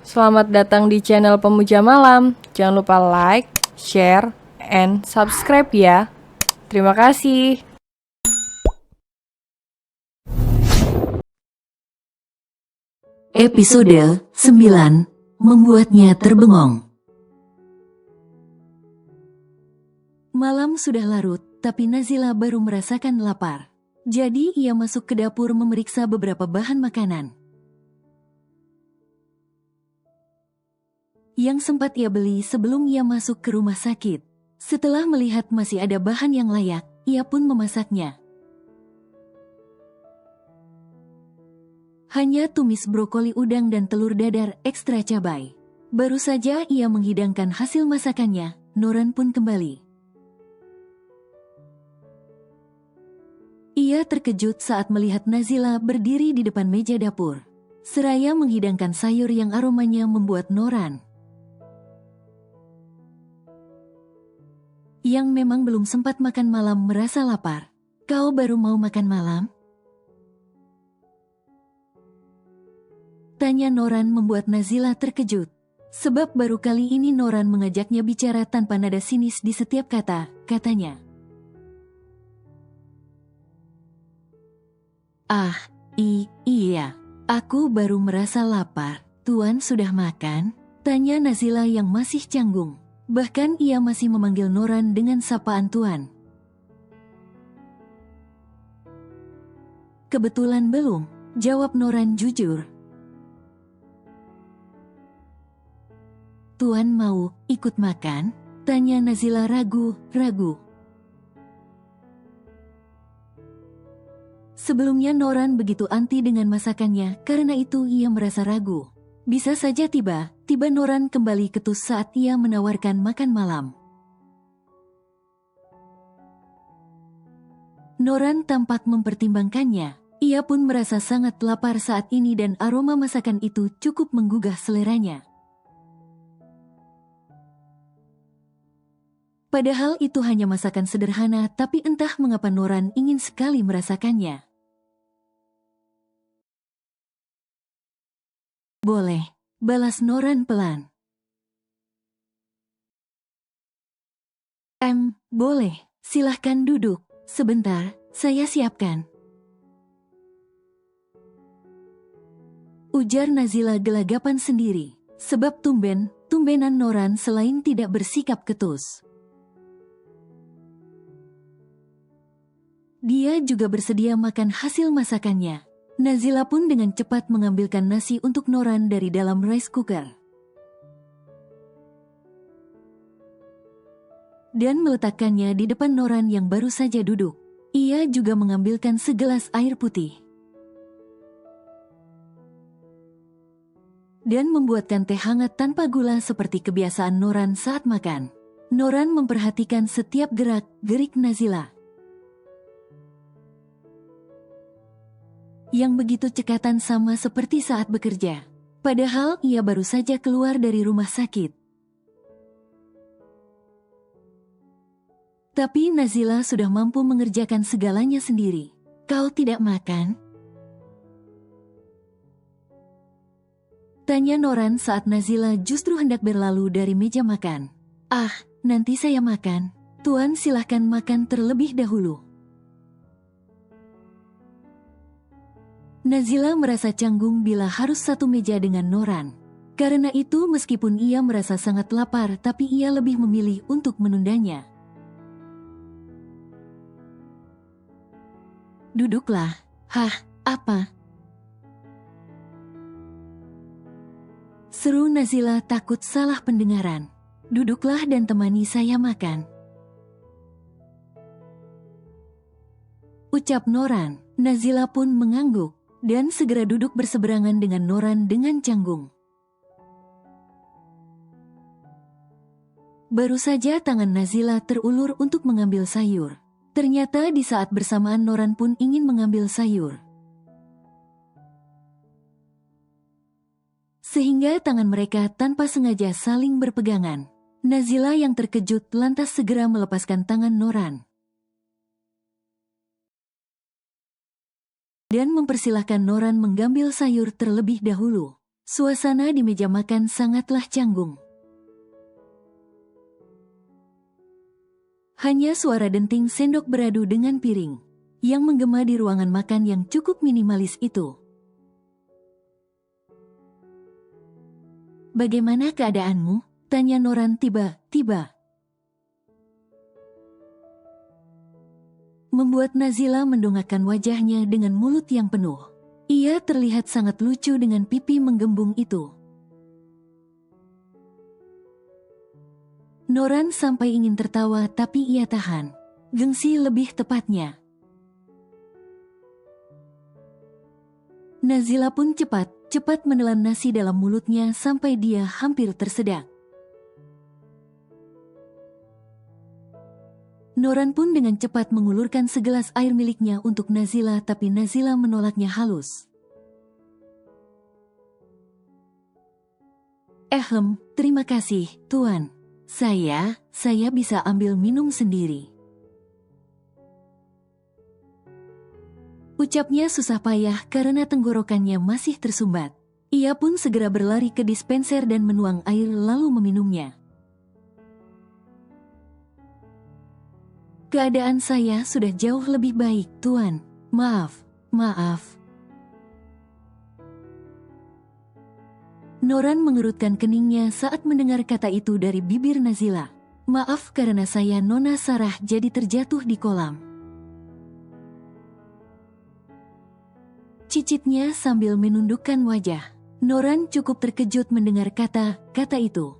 Selamat datang di channel Pemuja Malam. Jangan lupa like, share, and subscribe ya. Terima kasih. Episode 9, Membuatnya Terbengong. Malam sudah larut, tapi Nazila baru merasakan lapar. Jadi ia masuk ke dapur memeriksa beberapa bahan makanan yang sempat ia beli sebelum ia masuk ke rumah sakit. Setelah melihat masih ada bahan yang layak, ia pun memasaknya. Hanya tumis brokoli udang dan telur dadar ekstra cabai. Baru saja ia menghidangkan hasil masakannya, Noran pun kembali. Ia terkejut saat melihat Nazila berdiri di depan meja dapur. Seraya menghidangkan sayur yang aromanya membuat Noran, yang memang belum sempat makan malam, merasa lapar. "Kau baru mau makan malam?" tanya Noran, membuat Nazila terkejut. Sebab baru kali ini Noran mengajaknya bicara tanpa nada sinis di setiap kata, katanya. Iya, aku baru merasa lapar. Tuan sudah makan?" tanya Nazila yang masih canggung. Bahkan ia masih memanggil Noran dengan sapaan Tuan. "Kebetulan belum," jawab Noran jujur. "Tuan mau ikut makan?" tanya Nazila ragu-ragu. Sebelumnya Noran begitu anti dengan masakannya, karena itu ia merasa ragu. Bisa saja tiba-tiba Noran kembali ketus saat ia menawarkan makan malam. Noran tampak mempertimbangkannya. Ia pun merasa sangat lapar saat ini dan aroma masakan itu cukup menggugah seleranya. Padahal itu hanya masakan sederhana, tapi entah mengapa Noran ingin sekali merasakannya. "Boleh," balas Noran pelan. Boleh, silahkan duduk. Sebentar, saya siapkan." ujar Nazila gelagapan sendiri. Sebab tumbenan Noran selain tidak bersikap ketus, dia juga bersedia makan hasil masakannya. Nazila pun dengan cepat mengambilkan nasi untuk Noran dari dalam rice cooker dan meletakkannya di depan Noran yang baru saja duduk. Ia juga mengambilkan segelas air putih dan membuatkan teh hangat tanpa gula seperti kebiasaan Noran saat makan. Noran memperhatikan setiap gerak-gerik Nazila yang begitu cekatan, sama seperti saat bekerja. Padahal ia baru saja keluar dari rumah sakit. Tapi Nazila sudah mampu mengerjakan segalanya sendiri. "Kau tidak makan?" tanya Noran saat Nazila justru hendak berlalu dari meja makan. Nanti saya makan. Tuan silahkan makan terlebih dahulu." Nazila merasa canggung bila harus satu meja dengan Noran. Karena itu meskipun ia merasa sangat lapar, tapi ia lebih memilih untuk menundanya. "Duduklah." Apa?" seru Nazila takut salah pendengaran. "Duduklah dan temani saya makan," ucap Noran. Nazila pun mengangguk dan segera duduk berseberangan dengan Noran dengan canggung. Baru saja tangan Nazila terulur untuk mengambil sayur. Ternyata di saat bersamaan Noran pun ingin mengambil sayur. Sehingga tangan mereka tanpa sengaja saling berpegangan. Nazila yang terkejut lantas segera melepaskan tangan Noran dan mempersilahkan Noran mengambil sayur terlebih dahulu. Suasana di meja makan sangatlah canggung. Hanya suara denting sendok beradu dengan piring yang menggema di ruangan makan yang cukup minimalis itu. "Bagaimana keadaanmu?" tanya Noran tiba-tiba. Membuat Nazila mendongakkan wajahnya dengan mulut yang penuh. Ia terlihat sangat lucu dengan pipi menggembung itu. Noran sampai ingin tertawa tapi ia tahan. Gengsi lebih tepatnya. Nazila pun cepat menelan nasi dalam mulutnya sampai dia hampir tersedak. Noran pun dengan cepat mengulurkan segelas air miliknya untuk Nazila, tapi Nazila menolaknya halus. Terima kasih, Tuan. Saya bisa ambil minum sendiri." Ucapnya susah payah karena tenggorokannya masih tersumbat. Ia pun segera berlari ke dispenser dan menuang air lalu meminumnya. "Keadaan saya sudah jauh lebih baik, Tuan. Maaf. Noran mengerutkan keningnya saat mendengar kata itu dari bibir Nazila. "Maaf karena saya Nona Sarah jadi terjatuh di kolam." Cicitnya sambil menundukkan wajah. Noran cukup terkejut mendengar kata itu.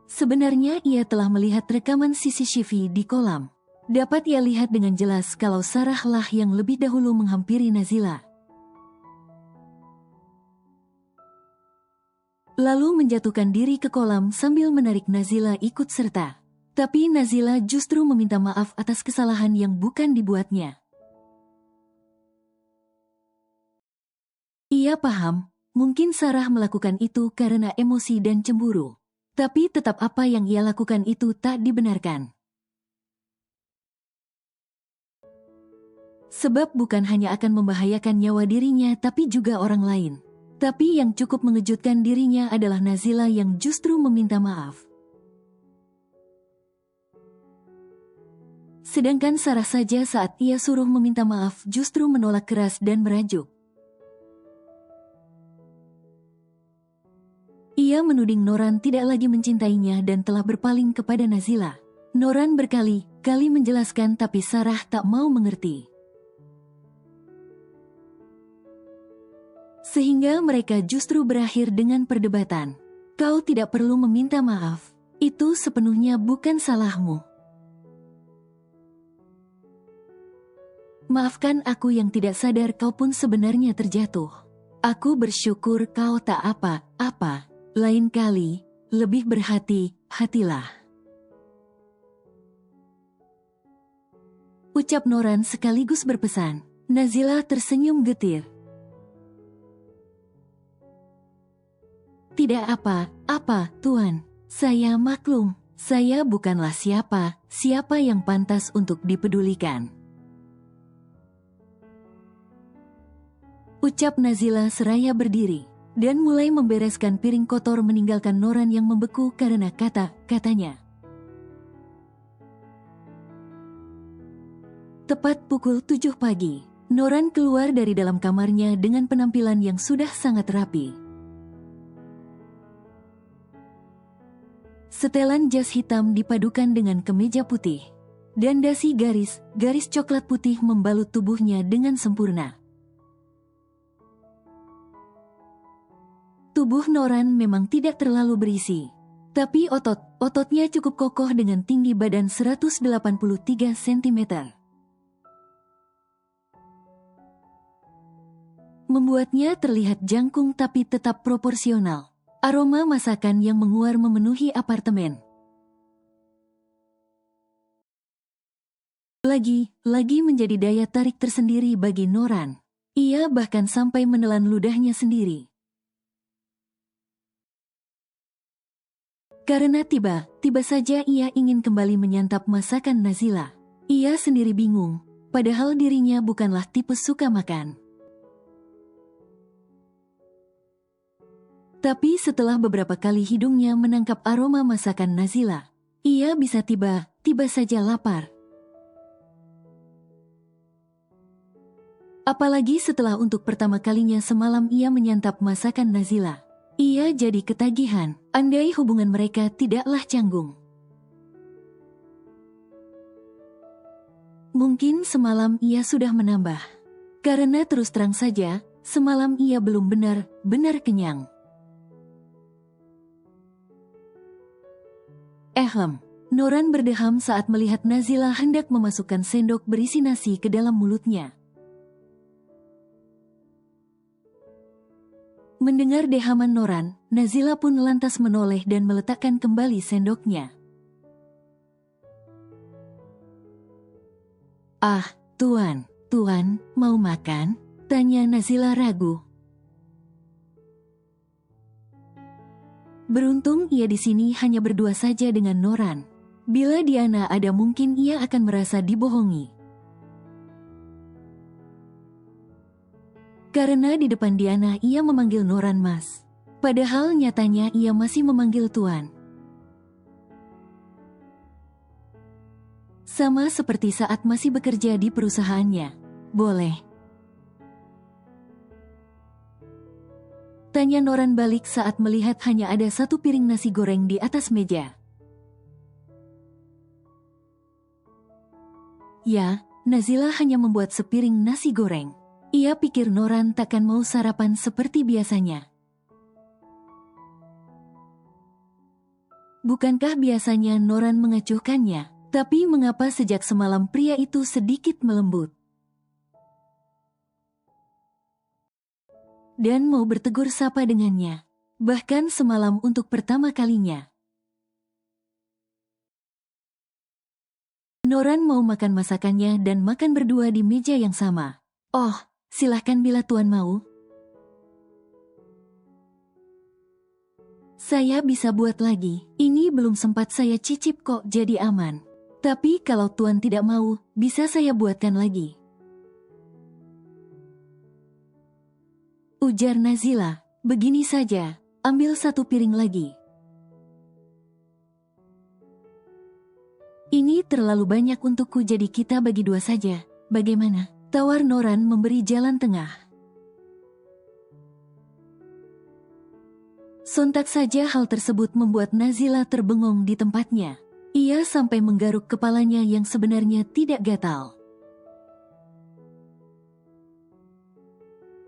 Sebenarnya ia telah melihat rekaman CCTV di kolam. Dapat ia lihat dengan jelas kalau Sarah lah yang lebih dahulu menghampiri Nazila. Lalu menjatuhkan diri ke kolam sambil menarik Nazila ikut serta. Tapi Nazila justru meminta maaf atas kesalahan yang bukan dibuatnya. Ia paham, mungkin Sarah melakukan itu karena emosi dan cemburu. Tapi tetap apa yang ia lakukan itu tak dibenarkan. Sebab bukan hanya akan membahayakan nyawa dirinya tapi juga orang lain. Tapi yang cukup mengejutkan dirinya adalah Nazila yang justru meminta maaf. Sedangkan Sarah saja saat ia suruh meminta maaf justru menolak keras dan merajuk. Ia menuding Noran tidak lagi mencintainya dan telah berpaling kepada Nazila. Noran berkali-kali menjelaskan tapi Sarah tak mau mengerti. Sehingga mereka justru berakhir dengan perdebatan. "Kau tidak perlu meminta maaf. Itu sepenuhnya bukan salahmu. Maafkan aku yang tidak sadar kau pun sebenarnya terjatuh. Aku bersyukur kau tak apa-apa. Lain kali, lebih berhati-hatilah." Ucap Noran sekaligus berpesan. Nazila tersenyum getir. "Tidak apa-apa, Tuan. Saya maklum. Saya bukanlah siapa yang pantas untuk dipedulikan." Ucap Nazila seraya berdiri dan mulai membereskan piring kotor meninggalkan Noran yang membeku karena kata-katanya. Tepat pukul 7 pagi, Noran keluar dari dalam kamarnya dengan penampilan yang sudah sangat rapi. Setelan jas hitam dipadukan dengan kemeja putih, dan dasi garis coklat putih membalut tubuhnya dengan sempurna. Tubuh Noran memang tidak terlalu berisi, tapi ototnya cukup kokoh dengan tinggi badan 183 cm. Membuatnya terlihat jangkung tapi tetap proporsional. Aroma masakan yang menguar memenuhi apartemen. Lagi menjadi daya tarik tersendiri bagi Noran. Ia bahkan sampai menelan ludahnya sendiri. Karena tiba saja ia ingin kembali menyantap masakan Nazila. Ia sendiri bingung, padahal dirinya bukanlah tipe suka makan. Tapi setelah beberapa kali hidungnya menangkap aroma masakan Nazila, ia bisa tiba-tiba saja lapar. Apalagi setelah untuk pertama kalinya semalam ia menyantap masakan Nazila. Ia jadi ketagihan, andai hubungan mereka tidaklah canggung. Mungkin semalam ia sudah menambah. Karena terus terang saja, semalam ia belum benar-benar kenyang. Noran berdeham saat melihat Nazila hendak memasukkan sendok berisi nasi ke dalam mulutnya. Mendengar dehaman Noran, Nazila pun lantas menoleh dan meletakkan kembali sendoknya. "Ah, Tuan, mau makan?" tanya Nazila ragu. Beruntung ia di sini hanya berdua saja dengan Noran. Bila Diana ada mungkin ia akan merasa dibohongi. Karena di depan Diana ia memanggil Noran Mas. Padahal nyatanya ia masih memanggil Tuan. Sama seperti saat masih bekerja di perusahaannya. "Boleh?" tanya Noran balik saat melihat hanya ada satu piring nasi goreng di atas meja. Ya, Nazila hanya membuat sepiring nasi goreng. Ia pikir Noran takkan mau sarapan seperti biasanya. Bukankah biasanya Noran mengacuhkannya? Tapi mengapa sejak semalam pria itu sedikit melembut? Dan mau bertegur sapa dengannya. Bahkan semalam untuk pertama kalinya. Noran mau makan masakannya dan makan berdua di meja yang sama. "Oh, silahkan bila Tuan mau. Saya bisa buat lagi. Ini belum sempat saya cicip kok, jadi aman. Tapi kalau Tuan tidak mau, bisa saya buatkan lagi." ujar Nazila. "Begini saja, ambil satu piring lagi." "Ini terlalu banyak untukku, jadi kita bagi dua saja. Bagaimana?" tawar Noran memberi jalan tengah. Sontak saja hal tersebut membuat Nazila terbengong di tempatnya. Ia sampai menggaruk kepalanya yang sebenarnya tidak gatal.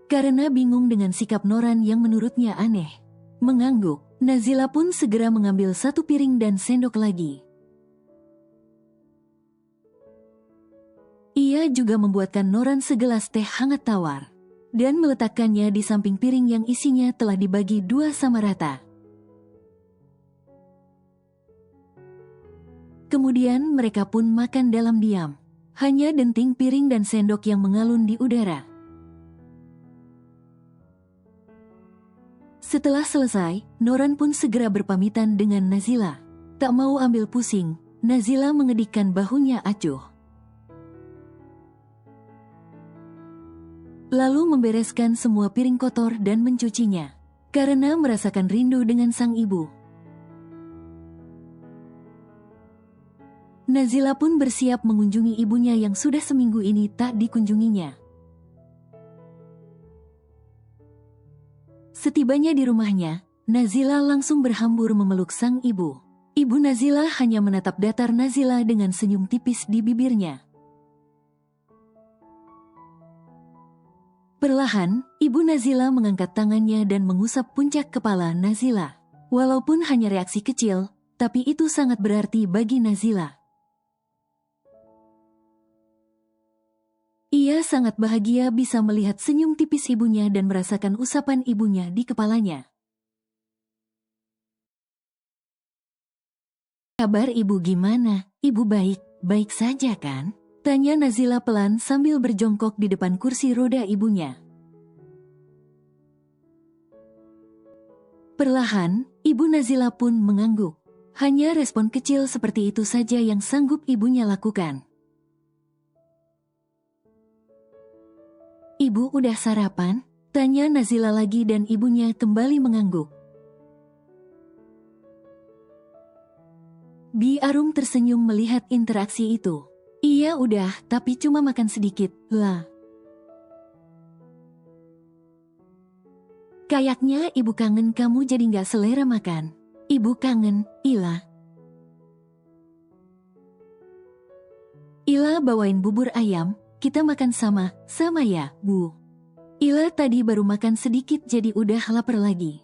Karena bingung dengan sikap Noran yang menurutnya aneh. Mengangguk, Nazila pun segera mengambil satu piring dan sendok lagi. Ia juga membuatkan Noran segelas teh hangat tawar dan meletakkannya di samping piring yang isinya telah dibagi dua sama rata. Kemudian mereka pun makan dalam diam, hanya denting piring dan sendok yang mengalun di udara. Setelah selesai, Noran pun segera berpamitan dengan Nazila. Tak mau ambil pusing, Nazila mengedikkan bahunya acuh. Lalu membereskan semua piring kotor dan mencucinya, karena merasakan rindu dengan sang ibu. Nazila pun bersiap mengunjungi ibunya yang sudah seminggu ini tak dikunjunginya. Setibanya di rumahnya, Nazila langsung berhambur memeluk sang ibu. Ibu Nazila hanya menatap datar Nazila dengan senyum tipis di bibirnya. Perlahan, Ibu Nazila mengangkat tangannya dan mengusap puncak kepala Nazila. Walaupun hanya reaksi kecil, tapi itu sangat berarti bagi Nazila. Ia sangat bahagia bisa melihat senyum tipis ibunya dan merasakan usapan ibunya di kepalanya. "Kabar ibu gimana? Ibu baik saja kan?" tanya Nazila pelan sambil berjongkok di depan kursi roda ibunya. Perlahan, Ibu Nazila pun mengangguk. Hanya respon kecil seperti itu saja yang sanggup ibunya lakukan. "Ibu udah sarapan?" tanya Nazila lagi dan ibunya kembali mengangguk. Bi Arum tersenyum melihat interaksi itu. Iya udah, tapi cuma makan sedikit, lah. Kayaknya ibu kangen kamu jadi nggak selera makan. Ibu kangen, Ila. Ila bawain bubur ayam, kita makan sama ya, Bu. Ila tadi baru makan sedikit jadi udah lapar lagi.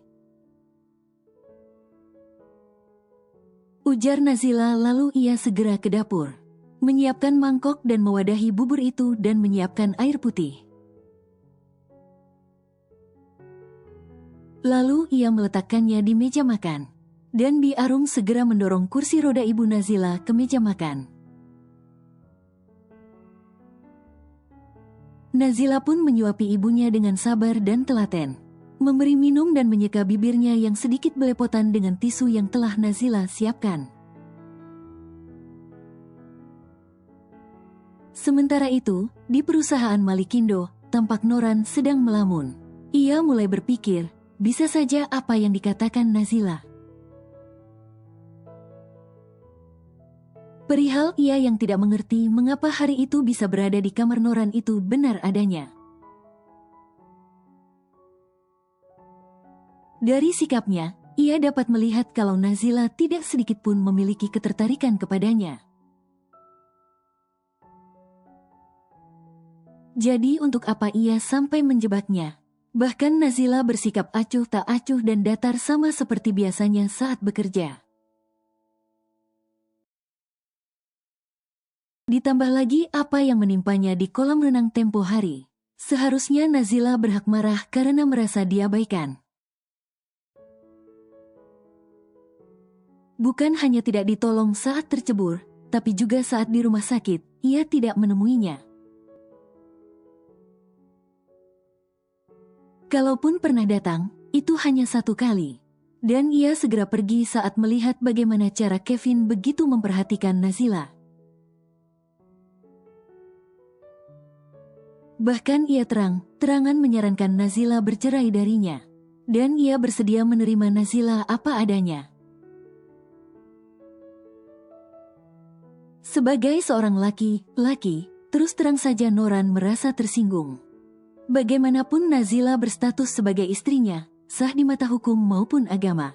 Ujar Nazila lalu ia segera ke dapur. Menyiapkan mangkok dan mewadahi bubur itu dan menyiapkan air putih. Lalu ia meletakkannya di meja makan. Dan Bi Arum segera mendorong kursi roda ibu Nazila ke meja makan. Nazila pun menyuapi ibunya dengan sabar dan telaten. Memberi minum dan menyeka bibirnya yang sedikit belepotan dengan tisu yang telah Nazila siapkan. Sementara itu, di perusahaan Malikindo, tampak Noran sedang melamun. Ia mulai berpikir, bisa saja apa yang dikatakan Nazila. Perihal ia yang tidak mengerti mengapa hari itu bisa berada di kamar Noran itu benar adanya. Dari sikapnya, ia dapat melihat kalau Nazila tidak sedikit pun memiliki ketertarikan kepadanya. Jadi untuk apa ia sampai menjebaknya? Bahkan Nazila bersikap acuh tak acuh dan datar sama seperti biasanya saat bekerja. Ditambah lagi apa yang menimpanya di kolam renang tempo hari. Seharusnya Nazila berhak marah karena merasa diabaikan. Bukan hanya tidak ditolong saat tercebur, tapi juga saat di rumah sakit, ia tidak menemuinya. Kalaupun pernah datang, itu hanya satu kali. Dan ia segera pergi saat melihat bagaimana cara Kevin begitu memperhatikan Nazila. Bahkan ia terang-terangan menyarankan Nazila bercerai darinya. Dan ia bersedia menerima Nazila apa adanya. Sebagai seorang laki-laki, terus terang saja Noran merasa tersinggung. Bagaimanapun Nazila berstatus sebagai istrinya, sah di mata hukum maupun agama.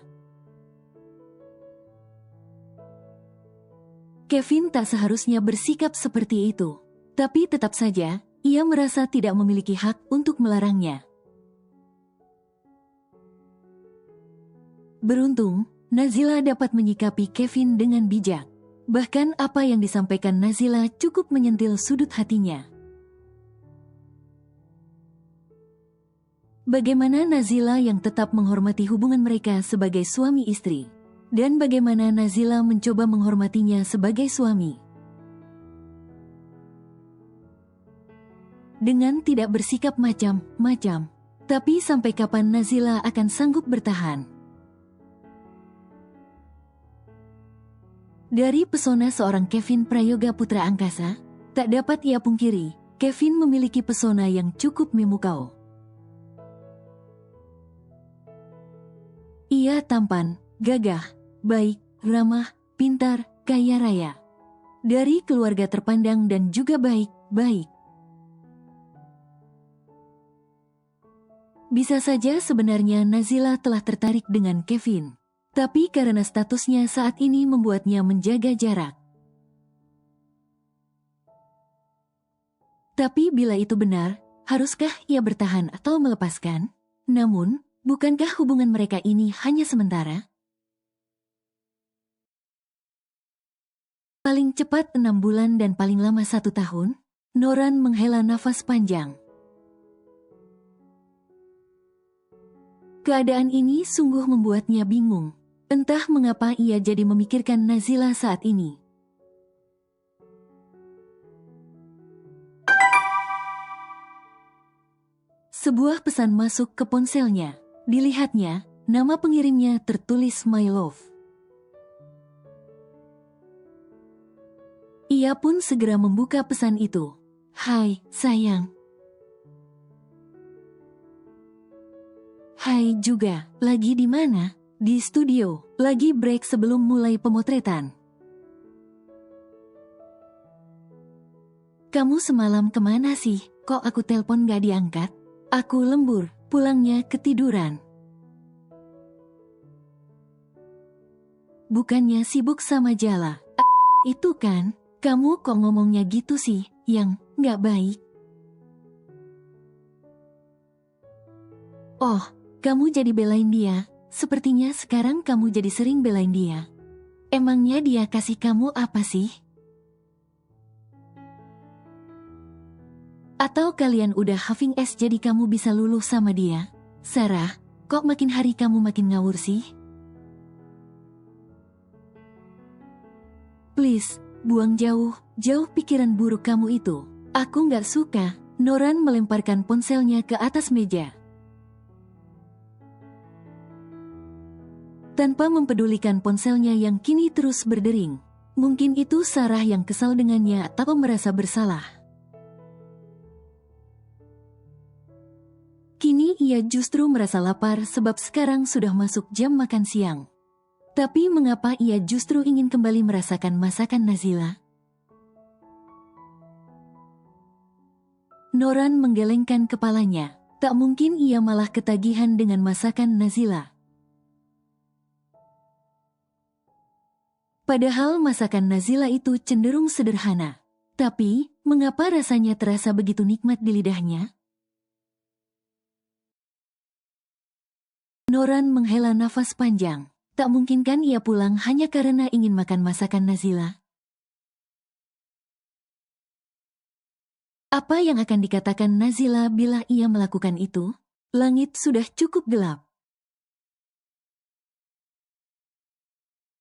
Kevin tak seharusnya bersikap seperti itu. Tapi tetap saja, ia merasa tidak memiliki hak untuk melarangnya. Beruntung, Nazila dapat menyikapi Kevin dengan bijak. Bahkan apa yang disampaikan Nazila cukup menyentil sudut hatinya. Bagaimana Nazila yang tetap menghormati hubungan mereka sebagai suami istri, dan bagaimana Nazila mencoba menghormatinya sebagai suami. Dengan tidak bersikap macam-macam, tapi sampai kapan Nazila akan sanggup bertahan? Dari pesona seorang Kevin Prayoga Putra Angkasa, tak dapat ia pungkiri, Kevin memiliki pesona yang cukup memukau. Ia tampan, gagah, baik, ramah, pintar, kaya raya. Dari keluarga terpandang dan juga baik-baik. Bisa saja sebenarnya Nazila telah tertarik dengan Kevin. Tapi karena statusnya saat ini membuatnya menjaga jarak. Tapi bila itu benar, haruskah ia bertahan atau melepaskan? Namun, bukankah hubungan mereka ini hanya sementara? Paling cepat 6 bulan dan paling lama 1 tahun, Noran menghela nafas panjang. Keadaan ini sungguh membuatnya bingung. Entah mengapa ia jadi memikirkan Nazila saat ini. Sebuah pesan masuk ke ponselnya. Dilihatnya, nama pengirimnya tertulis My Love. Ia pun segera membuka pesan itu. Hai, sayang. Hai juga, lagi di mana? Di studio, lagi break sebelum mulai pemotretan. kamu semalam kemana sih? Kok aku telepon gak diangkat? Aku lembur, pulangnya ketiduran. Bukannya sibuk sama Jala. Itu kan, kamu kok ngomongnya gitu sih, yang gak baik. Oh, kamu jadi belain dia. Sepertinya sekarang kamu jadi sering belain dia. Emangnya dia kasih kamu apa sih? Atau kalian udah having es jadi kamu bisa lulus sama dia? Sarah, kok makin hari kamu makin ngawur sih? Please, buang jauh pikiran buruk kamu itu. Aku gak suka. Noran melemparkan ponselnya ke atas meja. Tanpa mempedulikan ponselnya yang kini terus berdering. Mungkin itu Sarah yang kesal dengannya atau merasa bersalah. Kini ia justru merasa lapar sebab sekarang sudah masuk jam makan siang. Tapi mengapa ia justru ingin kembali merasakan masakan Nazila? Noran menggelengkan kepalanya. Tak mungkin ia malah ketagihan dengan masakan Nazila. Padahal masakan Nazila itu cenderung sederhana. Tapi, mengapa rasanya terasa begitu nikmat di lidahnya? Noran menghela nafas panjang. Tak mungkin kan ia pulang hanya karena ingin makan masakan Nazila? Apa yang akan dikatakan Nazila bila ia melakukan itu? Langit sudah cukup gelap.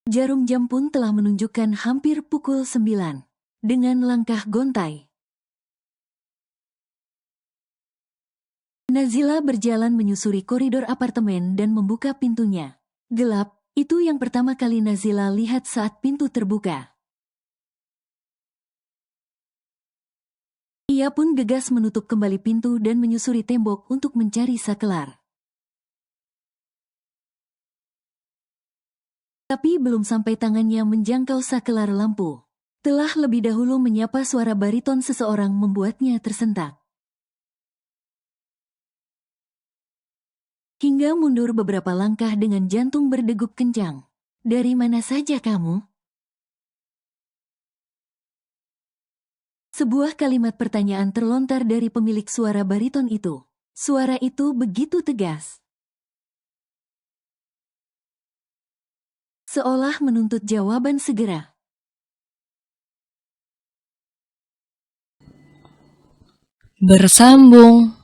Jarum jam pun telah menunjukkan hampir pukul 9. Dengan langkah gontai, Nazila berjalan menyusuri koridor apartemen dan membuka pintunya. Gelap. Itu yang pertama kali Nazila lihat saat pintu terbuka. Ia pun gegas menutup kembali pintu dan menyusuri tembok untuk mencari sakelar. Tapi belum sampai tangannya menjangkau sakelar lampu. Telah lebih dahulu menyapa suara bariton seseorang membuatnya tersentak. Hingga mundur beberapa langkah dengan jantung berdegup kencang. Dari mana saja kamu? Sebuah kalimat pertanyaan terlontar dari pemilik suara bariton itu. Suara itu begitu tegas. Seolah menuntut jawaban segera. Bersambung.